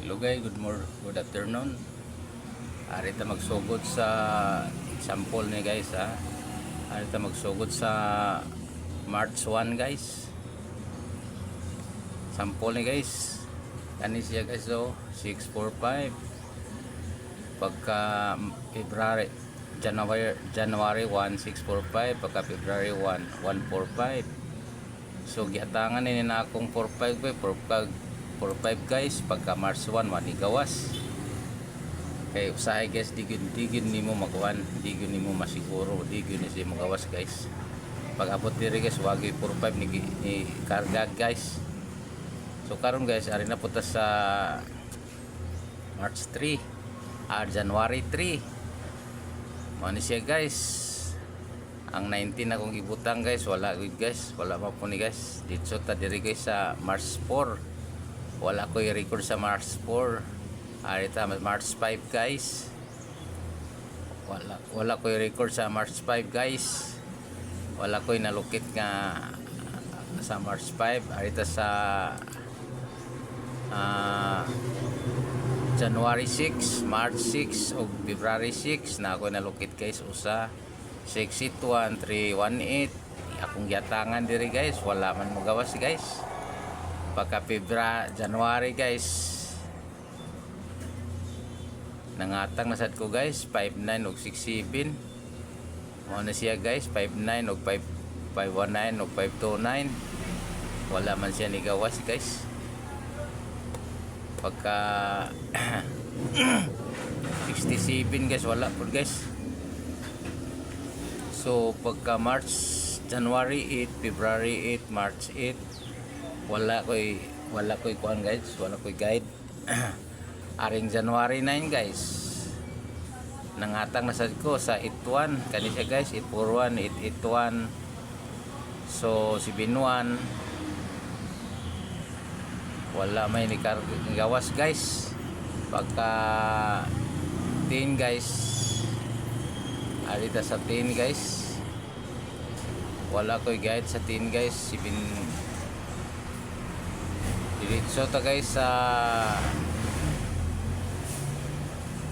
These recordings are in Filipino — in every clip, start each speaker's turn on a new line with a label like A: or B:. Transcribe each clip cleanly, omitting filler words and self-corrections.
A: Hello guys, good afternoon. Arita magsugod sa example ni guys ha. Arita magsugod sa March 1 guys. Sample ni guys. Kani siya guys so 645. Pagka February January 1 645, pagka February 1 145. So giatangan ni na akong 45 45 guys, pagka March 1 manigawas. Kay usahay guys, digid nimo magawan, digid nimo masiguro, digid ni si magawas guys. Pag abot diri guys, wagi 45 ni karga guys. So karon guys, ari na punta sa March 3, January 3. Mao ni siya guys. Ang 19 na kong ibutang guys, wala guys, wala pa po ni guys. Dito ta diri guys sa March 4. Wala ko i-record sa March 4. Arita March 5 guys. Wala ko i-record sa March 5 guys. Wala ko inalukit nga sa March 5. Arita sa January 6, March 6 o February 6 na ako inalukit guys usa 681318. Akong giatangan diri guys, wala man mo gawas guys. Pagka January guys, nangatang na sad ko guys 59 og 67. Mao na siya guys 59 og 519 og 529. Wala man siya ni gawas guys. Pagka 67 guys, wala po guys. So pagka January 8, February 8, March 8, wala ko'y kuan guys, wala ko'y guide. Aring January 9 guys, nangatang na sad ko sa 81 kani siya guys, 841 881. So 71 wala may ni gawas guys. Pagka 10 guys, arita sa 10 guys, wala ko'y guide sa 10 guys. So ta guys sa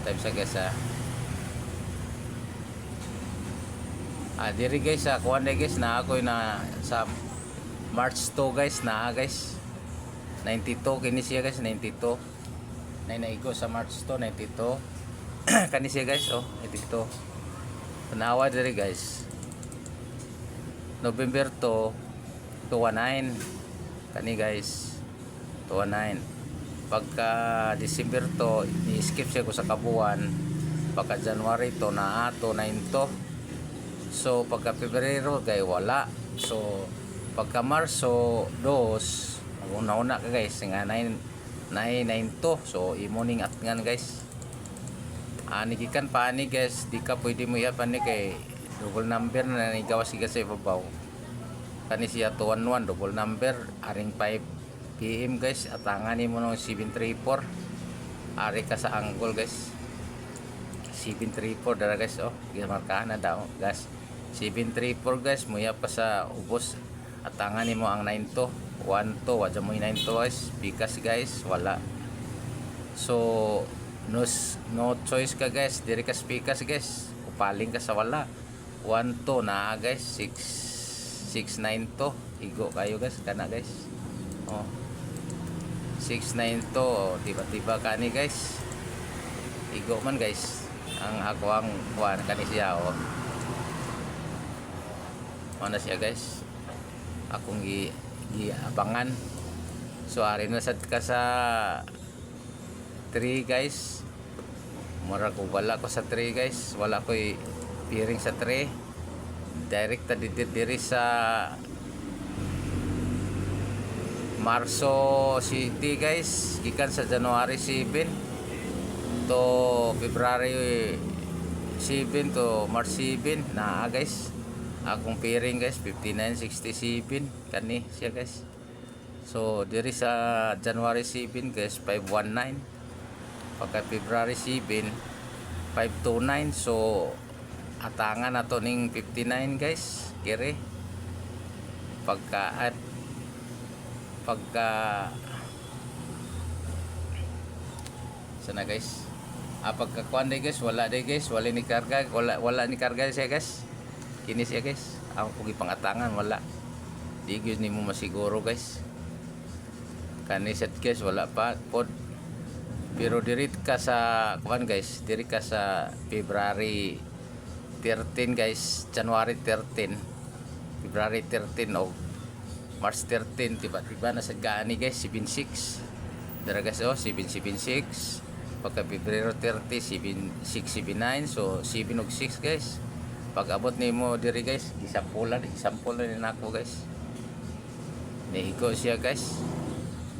A: type sa guys diri guys sa kuan guys na ako na sa March 2 guys na guys 92 kini siya guys 92 nay naigo sa March 2 92 kani siya guys 92 tanawa diri guys November 2 219 kani guys 219. Pagka December to, i-skip siya ko sa kabuan. Pagka January to, na 229 to. So pagka Pebrero kay wala. So pagka Marso 2, una ka guys nga 9 to. So imoning at ngan guys. Nigikan pa ani guys, di ka pwede mo iyapan ni kay double number na nigawas siya sa ibabaw. Kani siya 211 double number, aring 5 PM guys, atangan mo ng 734. Ari ka sa angle guys, 734 dara guys. Gimarkahan na daw guys 734 guys. Muya pa sa ubos, atangan mo ang 92 12 wadya mo 92 guys. Bikas guys, wala. So no choice ka guys, diri ka pikas guys, upaling ka sa wala. 12 na guys, 692 igo kayo guys kana guys. 692 tiba-tiba kani guys, igo man guys ang ako ang kuan kani siya mana siya guys akong giabangan. So ari na sad ka sa 3 guys, mura ko wala ko sa 3 guys, wala ko'y piring sa 3. Direct ta diri sa Marso City guys, gikan sa January 7 to February 7 to March 7 na guys. Akong pairing guys 5967 kani siya guys. So diri sa January 7 guys 519, pagka February 7 529. So atangan nato ning 59 guys kire. Pagka Sana guys. Pagkakuan day guys, wala day guys, wala ni karga, wala ni karga siya guys. Kini siya guys. Ako kung ipangatangan wala. Di gyud nimo masiguro guys. Kani set guys wala pa pod. Pero diri ka sa kuan guys, diri ka sa February 13 guys, January 13, February 13 o March 13, tiba-tiba na sa gani guys, 76. Dara guys, 776. Pagka Pebrero 30, 7679. So 7 og 6 guys. Pag abot nimo diri guys, isampulan ni nako guys. Nihigo siya guys.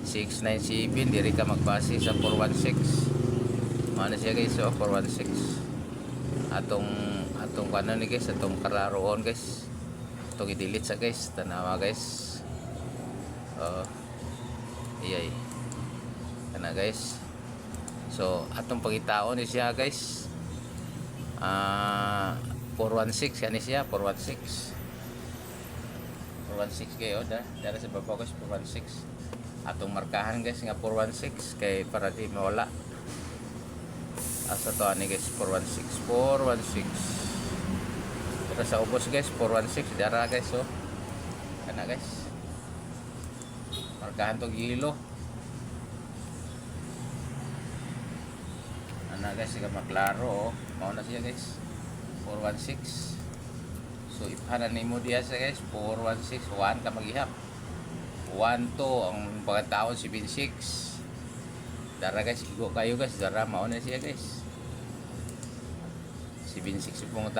A: 697 diri ka magbase sa 416. Ano siya guys, 416. Atong kanon ni guys, atong kararoon guys. Atong i-delete sa guys, tanawa guys. Iyay. Kana guys. So atong pangitaon ni siya guys. 416 kani siya, 416. 416 kayo dara sa baba guys, 416. Atong markahan guys nga 416 kay para di mawala. Asa to ani guys, 416, 416. Dara sa ubos guys, 416 dara guys, so kana guys. Markahan to gilo. Ana guys, siga maklaro, mao na siya guys. 416. So iphanan nimo diha sa guys, 416, 1 ka maghihap. 1 to ang pagkataon 76. Dara guys, igo kayo guys, dara mao na siya guys. 76 pong